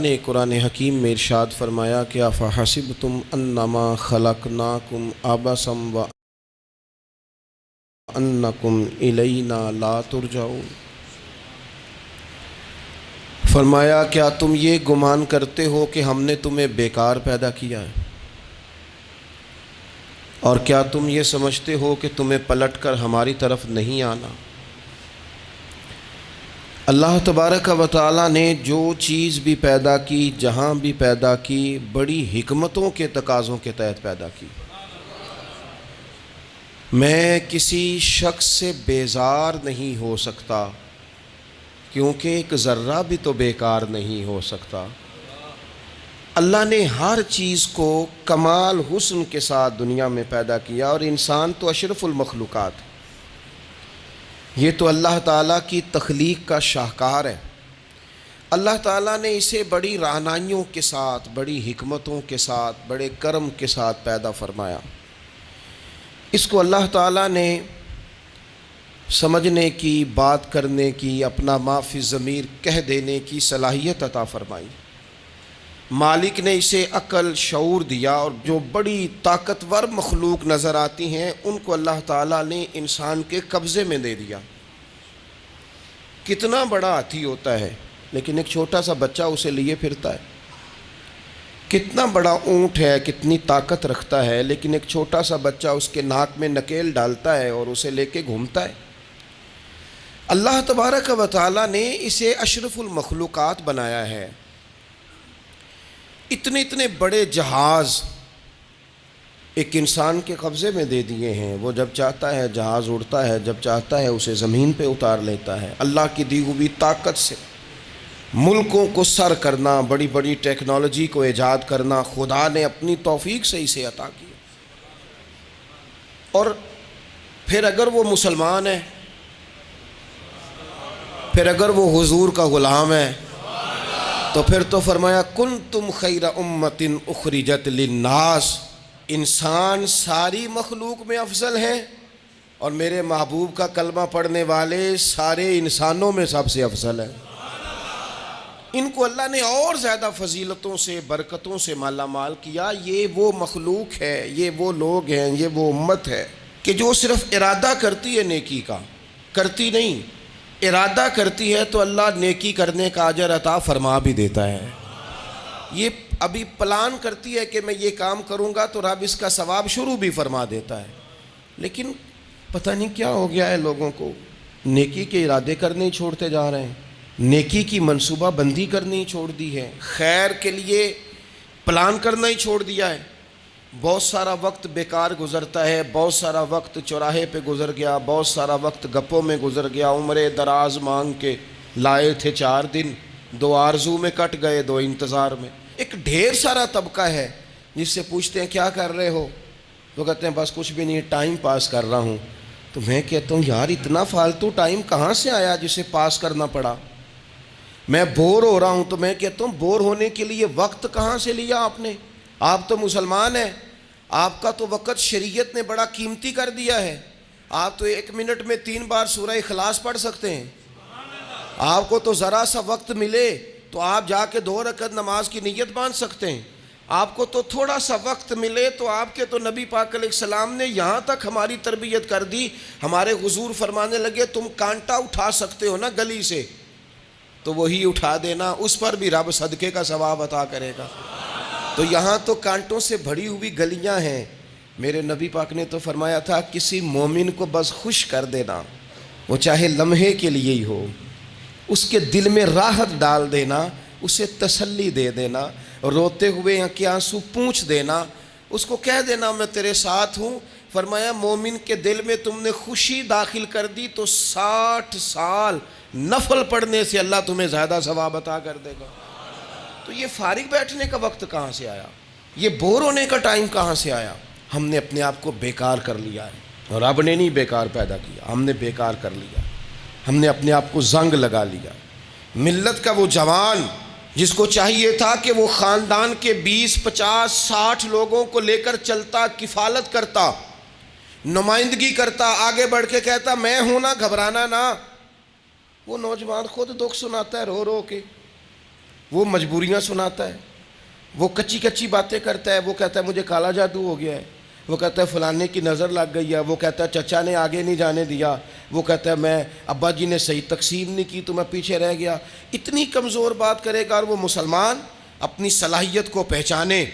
نے قرآن حکیم میں ارشاد فرمایا کہ افحسبتم انما خلقناکم عبثا وانکم الینا لا ترجعون۔ فرمایا کیا تم یہ گمان کرتے ہو کہ ہم نے تمہیں بیکار پیدا کیا ہے، اور کیا تم یہ سمجھتے ہو کہ تمہیں پلٹ کر ہماری طرف نہیں آنا؟ اللہ تبارک و تعالیٰ نے جو چیز بھی پیدا کی، جہاں بھی پیدا کی، بڑی حکمتوں کے تقاضوں کے تحت پیدا کی۔ میں کسی شخص سے بیزار نہیں ہو سکتا، کیونکہ ایک ذرہ بھی تو بیکار نہیں ہو سکتا۔ اللہ نے ہر چیز کو کمال حسن کے ساتھ دنیا میں پیدا کیا، اور انسان تو اشرف المخلوقات ہے۔ یہ تو اللہ تعالیٰ کی تخلیق کا شاہکار ہے۔ اللہ تعالیٰ نے اسے بڑی رعنائیوں کے ساتھ، بڑی حکمتوں کے ساتھ، بڑے کرم کے ساتھ پیدا فرمایا۔ اس کو اللہ تعالیٰ نے سمجھنے کی، بات کرنے کی، اپنا ما فی الضمیر کہہ دینے کی صلاحیت عطا فرمائی۔ مالک نے اسے عقل، شعور دیا، اور جو بڑی طاقتور مخلوق نظر آتی ہیں ان کو اللہ تعالیٰ نے انسان کے قبضے میں دے دیا۔ کتنا بڑا ہاتھی ہوتا ہے لیکن ایک چھوٹا سا بچہ اسے لیے پھرتا ہے۔ کتنا بڑا اونٹ ہے، کتنی طاقت رکھتا ہے، لیکن ایک چھوٹا سا بچہ اس کے ناک میں نکیل ڈالتا ہے اور اسے لے کے گھومتا ہے۔ اللہ تبارک و تعالیٰ نے اسے اشرف المخلوقات بنایا ہے۔ اتنے اتنے بڑے جہاز ایک انسان کے قبضے میں دے دیے ہیں۔ وہ جب چاہتا ہے جہاز اڑتا ہے، جب چاہتا ہے اسے زمین پہ اتار لیتا ہے۔ اللہ کی دی ہوئی طاقت سے ملکوں کو سر کرنا، بڑی بڑی ٹیکنالوجی کو ایجاد کرنا خدا نے اپنی توفیق سے اسے عطا کیا۔ اور پھر اگر وہ مسلمان ہے، پھر اگر وہ حضور کا غلام ہے، تو پھر تو فرمایا کنتم خیر امت اخرجت للناس، انسان ساری مخلوق میں افضل ہیں، اور میرے محبوب کا کلمہ پڑھنے والے سارے انسانوں میں سب سے افضل ہیں۔ ان کو اللہ نے اور زیادہ فضیلتوں سے، برکتوں سے مالا مال کیا۔ یہ وہ مخلوق ہے، یہ وہ لوگ ہیں، یہ وہ امت ہے کہ جو صرف ارادہ کرتی ہے نیکی کا، کرتی نہیں، ارادہ کرتی ہے تو اللہ نیکی کرنے کا اجر عطا فرما بھی دیتا ہے۔ یہ ابھی پلان کرتی ہے کہ میں یہ کام کروں گا تو رب اس کا ثواب شروع بھی فرما دیتا ہے، لیکن پتہ نہیں کیا ہو گیا ہے لوگوں کو، نیکی کے ارادے کرنے ہی چھوڑتے جا رہے ہیں، نیکی کی منصوبہ بندی کرنی ہی چھوڑ دی ہے، خیر کے لیے پلان کرنا ہی چھوڑ دیا ہے۔ بہت سارا وقت بیکار گزرتا ہے، بہت سارا وقت چوراہے پہ گزر گیا، بہت سارا وقت گپوں میں گزر گیا، عمرے دراز مانگ کے لائے تھے 4 دن، 2 آرزو میں کٹ گئے، 2 انتظار میں۔ ایک ڈھیر سارا طبقہ ہے جس سے پوچھتے ہیں کیا کر رہے ہو، تو کہتے ہیں بس کچھ بھی نہیں، ٹائم پاس کر رہا ہوں۔ تو میں کہتا ہوں یار اتنا فالتو ٹائم کہاں سے آیا جسے پاس کرنا پڑا؟ میں بور ہو رہا ہوں، تو میں کہتا ہوں بور ہونے کے لیے وقت کہاں سے لیا آپ نے؟ آپ تو مسلمان ہیں، آپ کا تو وقت شریعت نے بڑا قیمتی کر دیا ہے۔ آپ تو 1 منٹ میں 3 بار سورہ اخلاص پڑھ سکتے ہیں۔ آپ کو تو ذرا سا وقت ملے تو آپ جا کے 2 رکعت نماز کی نیت باندھ سکتے ہیں۔ آپ کو تو تھوڑا سا وقت ملے تو آپ کے تو نبی پاک علیہ السلام نے یہاں تک ہماری تربیت کر دی، ہمارے حضور فرمانے لگے تم کانٹا اٹھا سکتے ہو نا گلی سے، تو وہی اٹھا دینا، اس پر بھی رب صدقے کا ثواب عطا کرے گا۔ تو یہاں تو کانٹوں سے بھری ہوئی گلیاں ہیں۔ میرے نبی پاک نے تو فرمایا تھا کسی مومن کو بس خوش کر دینا، وہ چاہے لمحے کے لیے ہی ہو، اس کے دل میں راحت ڈال دینا، اسے تسلی دے دینا، روتے ہوئے آنکھ آنسو پونچھ دینا، اس کو کہہ دینا میں تیرے ساتھ ہوں۔ فرمایا مومن کے دل میں تم نے خوشی داخل کر دی تو 60 سال نفل پڑھنے سے اللہ تمہیں زیادہ ثواب عطا کر دے گا۔ تو یہ فارغ بیٹھنے کا وقت کہاں سے آیا؟ یہ بور ہونے کا ٹائم کہاں سے آیا؟ ہم نے اپنے آپ کو بیکار کر لیا ہے، اور رب نے نہیں بیکار پیدا کیا، ہم نے بیکار کر لیا۔ ہم نے اپنے آپ کو زنگ لگا لیا۔ ملت کا وہ جوان جس کو چاہیے تھا کہ وہ خاندان کے 20، 50، 60 لوگوں کو لے کر چلتا، کفالت کرتا، نمائندگی کرتا، آگے بڑھ کے کہتا میں ہوں نا، گھبرانا نا، وہ نوجوان خود دکھ سناتا ہے رو رو کے، وہ مجبوریاں سناتا ہے، وہ کچی کچی باتیں کرتا ہے، وہ کہتا ہے مجھے کالا جادو ہو گیا ہے، وہ کہتا ہے فلانے کی نظر لگ گئی ہے، وہ کہتا ہے چچا نے آگے نہیں جانے دیا، وہ کہتا ہے میں ابا جی نے صحیح تقسیم نہیں کی تو میں پیچھے رہ گیا۔ اتنی کمزور بات کرے گا، اور وہ مسلمان اپنی صلاحیت کو پہچانے۔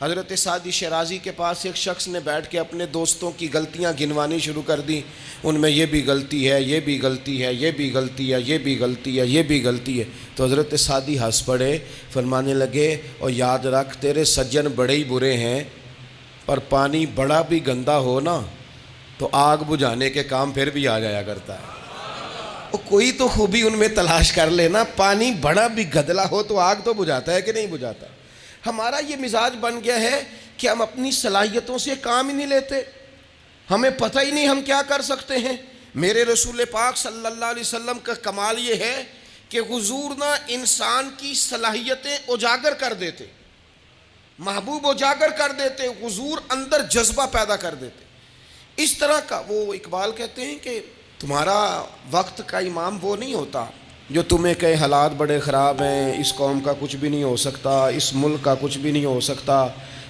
حضرت سعدی شیرازی کے پاس ایک شخص نے بیٹھ کے اپنے دوستوں کی غلطیاں گنوانی شروع کر دی، ان میں یہ بھی غلطی ہے، یہ بھی غلطی ہے، یہ بھی غلطی ہے، یہ بھی غلطی ہے، یہ بھی غلطی ہے۔ تو حضرت سعدی ہنس پڑے، فرمانے لگے اور یاد رکھ تیرے سجن بڑے ہی برے ہیں، پر پانی بڑا بھی گندا ہو نا تو آگ بجھانے کے کام پھر بھی آ جایا کرتا ہے۔ وہ کوئی تو خوبی ان میں تلاش کر لینا، پانی بڑا بھی گدلا ہو تو آگ تو بجھاتا ہے کہ نہیں بجھاتا۔ ہمارا یہ مزاج بن گیا ہے کہ ہم اپنی صلاحیتوں سے کام ہی نہیں لیتے، ہمیں پتہ ہی نہیں ہم کیا کر سکتے ہیں۔ میرے رسول پاک صلی اللہ علیہ وسلم کا کمال یہ ہے کہ حضور نہ انسان کی صلاحیتیں اجاگر کر دیتے، محبوب اجاگر کر دیتے، حضور اندر جذبہ پیدا کر دیتے۔ اس طرح کا وہ اقبال کہتے ہیں کہ تمہارا وقت کا امام وہ نہیں ہوتا جو تمہیں کہے حالات بڑے خراب ہیں، اس قوم کا کچھ بھی نہیں ہو سکتا، اس ملک کا کچھ بھی نہیں ہو سکتا،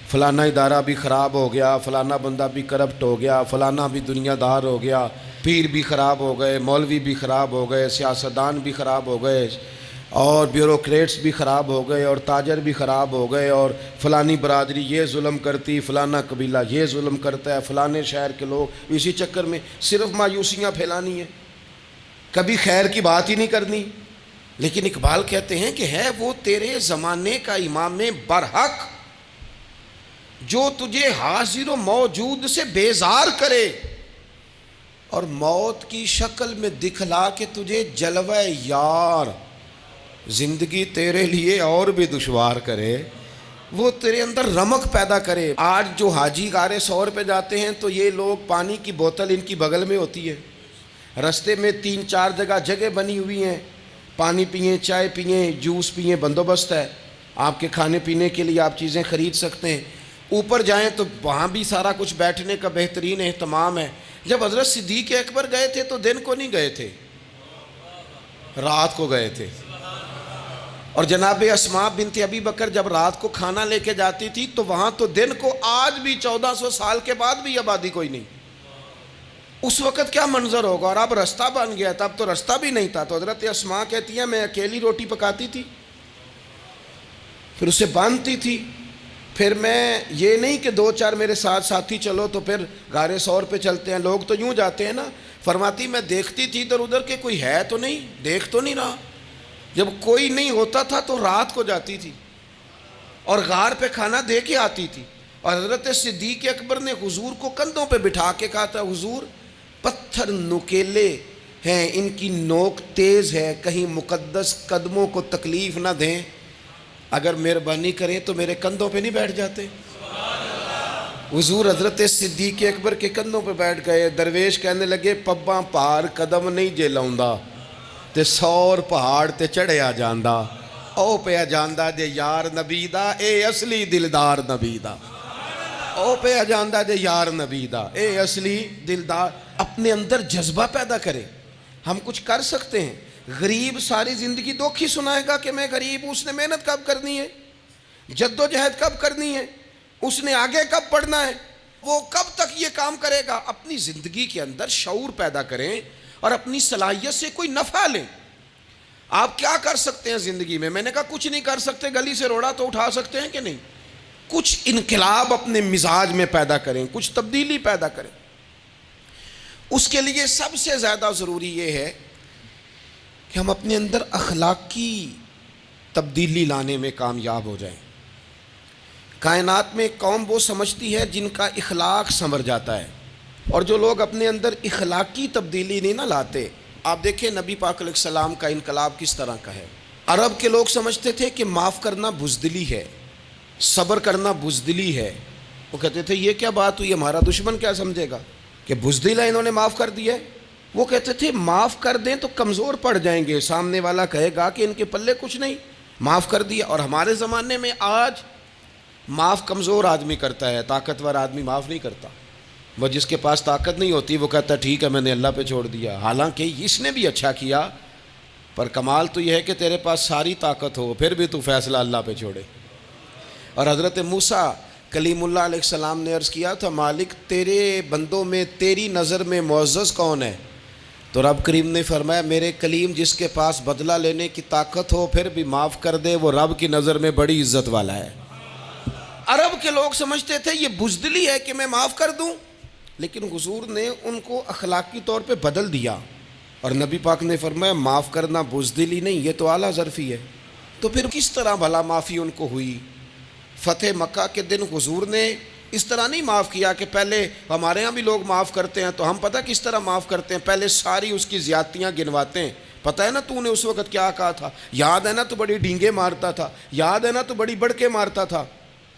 فلانا ادارہ بھی خراب ہو گیا، فلانا بندہ بھی کرپٹ ہو گیا، فلانا بھی دنیا دار ہو گیا، پیر بھی خراب ہو گئے، مولوی بھی خراب ہو گئے، سیاستدان بھی خراب ہو گئے، اور بیوروکریٹس بھی خراب ہو گئے، اور تاجر بھی خراب ہو گئے، اور فلانی برادری یہ ظلم کرتی، فلانا قبیلہ یہ ظلم کرتا ہے، فلانے شہر کے لوگ، اسی چکر میں صرف مایوسیاں پھیلانی ہیں، کبھی خیر کی بات ہی نہیں کرنی۔ لیکن اقبال کہتے ہیں کہ ہے وہ تیرے زمانے کا امام برحق جو تجھے حاضر و موجود سے بیزار کرے اور موت کی شکل میں دکھلا کے تجھے جلوہ یار زندگی تیرے لیے اور بھی دشوار کرے، وہ تیرے اندر رمق پیدا کرے۔ آج جو حاجی غار سور پہ جاتے ہیں تو یہ لوگ پانی کی بوتل ان کی بغل میں ہوتی ہے، رستے میں 3-4 جگہ بنی ہوئی ہیں، پانی پئیں، چائے پئیں، جوس پئیں، بندوبست ہے، آپ کے کھانے پینے کے لیے آپ چیزیں خرید سکتے ہیں۔ اوپر جائیں تو وہاں بھی سارا کچھ بیٹھنے کا بہترین اہتمام ہے۔ جب حضرت صدیق اکبر گئے تھے تو دن کو نہیں گئے تھے، رات کو گئے تھے، اور جناب اسماء بنت ابی بکر جب رات کو کھانا لے کے جاتی تھی تو وہاں تو دن کو آج بھی 1400 سال کے بعد بھی آبادی کوئی نہیں۔ اس وقت کیا منظر ہوگا، اور اب رستہ بن گیا تھا، اب تو رستہ بھی نہیں تھا۔ تو حضرت اسماء کہتی ہیں میں اکیلی روٹی پکاتی تھی، پھر اسے باندھتی تھی، پھر میں یہ نہیں کہ 2-4 میرے ساتھ ساتھی چلو تو پھر غار سور پہ چلتے ہیں، لوگ تو یوں جاتے ہیں نا۔ فرماتی میں دیکھتی تھی ادھر ادھر کہ کوئی ہے تو نہیں، دیکھ تو نہیں رہا۔ جب کوئی نہیں ہوتا تھا تو رات کو جاتی تھی اور غار پہ کھانا دے کے آتی تھی، اور حضرت صدیق اکبر نے حضور کو کندھوں پہ بٹھا کے کہا تھا حضور پتھر نکیلے ہیں، ان کی نوک تیز ہے، کہیں مقدس قدموں کو تکلیف نہ دیں، اگر مہربانی کریں تو میرے کندھوں پہ نہیں بیٹھ جاتے۔ حضور حضرت صدیق اکبر کے کندھوں پہ بیٹھ گئے۔ درویش کہنے لگے پباں پہاڑ قدم نہیں جے لاؤندا تے سور پہاڑ تے چڑھیا جاندا، او پیا جاندا جے یار نبی دا، اے اصلی دلدار نبی دا، او پیا جاندا جے یار نبی دا، اے اصلی دلدار۔ اپنے اندر جذبہ پیدا کرے، ہم کچھ کر سکتے ہیں۔ غریب ساری زندگی دکھ ہی سنائے گا کہ میں غریب، اس نے محنت کب کرنی ہے، جد و جہد کب کرنی ہے، اس نے آگے کب پڑھنا ہے، وہ کب تک یہ کام کرے گا۔ اپنی زندگی کے اندر شعور پیدا کریں اور اپنی صلاحیت سے کوئی نفع لیں۔ آپ کیا کر سکتے ہیں زندگی میں؟ میں نے کہا کچھ نہیں کر سکتے، گلی سے روڑا تو اٹھا سکتے ہیں کہ نہیں؟ کچھ انقلاب اپنے مزاج میں پیدا کریں، کچھ تبدیلی پیدا کریں۔ اس کے لیے سب سے زیادہ ضروری یہ ہے کہ ہم اپنے اندر اخلاقی تبدیلی لانے میں کامیاب ہو جائیں۔ کائنات میں ایک قوم وہ سمجھتی ہے جن کا اخلاق سنور جاتا ہے، اور جو لوگ اپنے اندر اخلاقی تبدیلی نہیں نہ لاتے، آپ دیکھیں نبی پاک علیہ السلام کا انقلاب کس طرح کا ہے۔ عرب کے لوگ سمجھتے تھے کہ معاف کرنا بزدلی ہے، صبر کرنا بزدلی ہے۔ وہ کہتے تھے یہ کیا بات ہوئی، ہمارا دشمن کیا سمجھے گا کہ بزدل ہے، انہوں نے معاف کر دیا ہے۔ وہ کہتے تھے معاف کر دیں تو کمزور پڑ جائیں گے، سامنے والا کہے گا کہ ان کے پلے کچھ نہیں، معاف کر دیا۔ اور ہمارے زمانے میں آج معاف کمزور آدمی کرتا ہے، طاقتور آدمی معاف نہیں کرتا۔ وہ جس کے پاس طاقت نہیں ہوتی وہ کہتا ہے ٹھیک ہے میں نے اللہ پہ چھوڑ دیا، حالانکہ اس نے بھی اچھا کیا، پر کمال تو یہ ہے کہ تیرے پاس ساری طاقت ہو پھر بھی تو فیصلہ اللہ پہ چھوڑے۔ اور حضرت موسیٰ کلیم اللہ علیہ السلام نے عرض کیا تھا مالک تیرے بندوں میں تیری نظر میں معزز کون ہے؟ تو رب کریم نے فرمایا میرے کلیم جس کے پاس بدلہ لینے کی طاقت ہو پھر بھی معاف کر دے وہ رب کی نظر میں بڑی عزت والا ہے۔ عرب کے لوگ سمجھتے تھے یہ بزدلی ہے کہ میں معاف کر دوں، لیکن حضور نے ان کو اخلاقی طور پہ بدل دیا، اور نبی پاک نے فرمایا معاف کرنا بزدلی نہیں، یہ تو اعلیٰ ظرفی ہے۔ تو پھر کس طرح بھلا معافی ان کو ہوئی؟ فتح مکہ کے دن حضور نے اس طرح نہیں معاف کیا کہ پہلے ہمارے ہاں بھی لوگ معاف کرتے ہیں تو ہم پتہ کس طرح معاف کرتے ہیں، پہلے ساری اس کی زیادتیاں گنواتے ہیں۔ پتہ ہے نا تو نے اس وقت کیا کہا تھا، یاد ہے نا تو بڑی ڈینگے مارتا تھا، یاد ہے نا تو بڑی بڑکے مارتا تھا۔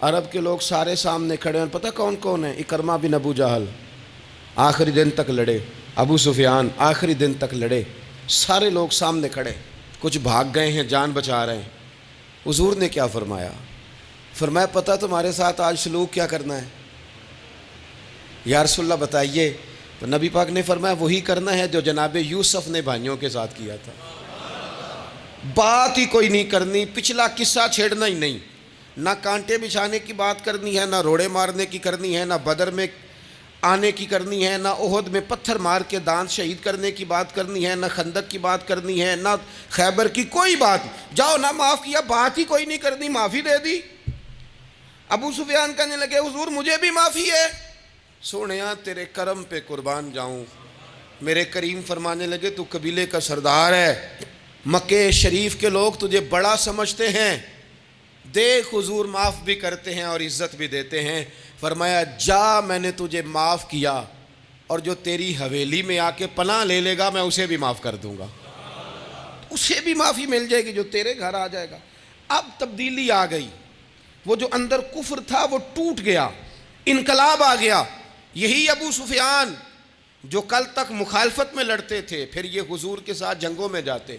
عرب کے لوگ سارے سامنے کھڑے ہیں، پتہ کون کون ہیں؟ اکرمہ بن ابو جہل آخری دن تک لڑے، ابو سفیان آخری دن تک لڑے، سارے لوگ سامنے کھڑے، کچھ بھاگ گئے ہیں جان بچا رہے ہیں۔ حضور نے کیا فرمایا؟ فرمایا پتہ تمہارے ساتھ آج سلوک کیا کرنا ہے؟ یا رسول اللہ بتائیے۔ تو نبی پاک نے فرمایا وہی کرنا ہے جو جناب یوسف نے بھائیوں کے ساتھ کیا تھا، بات ہی کوئی نہیں کرنی، پچھلا قصہ چھیڑنا ہی نہیں، نہ کانٹے بچھانے کی بات کرنی ہے، نہ روڑے مارنے کی کرنی ہے، نہ بدر میں آنے کی کرنی ہے، نہ احد میں پتھر مار کے دانت شہید کرنے کی بات کرنی ہے، نہ خندق کی بات کرنی ہے، نہ خیبر کی کوئی بات۔ جاؤ نہ معاف کیا، بات ہی کوئی نہیں کرنی، معافی دے دی۔ ابو سفیان کہنے لگے حضور مجھے بھی معافی ہے۔ سونیا تیرے کرم پہ قربان جاؤں۔ میرے کریم فرمانے لگے تو قبیلے کا سردار ہے، مکہ شریف کے لوگ تجھے بڑا سمجھتے ہیں، دیکھ حضور معاف بھی کرتے ہیں اور عزت بھی دیتے ہیں۔ فرمایا جا میں نے تجھے معاف کیا، اور جو تیری حویلی میں آ کے پناہ لے لے گا میں اسے بھی معاف کر دوں گا، اسے بھی معافی مل جائے گی جو تیرے گھر آ جائے گا۔ اب تبدیلی آ گئی، وہ جو اندر کفر تھا وہ ٹوٹ گیا، انقلاب آ گیا۔ یہی ابو سفیان جو کل تک مخالفت میں لڑتے تھے پھر یہ حضور کے ساتھ جنگوں میں جاتے۔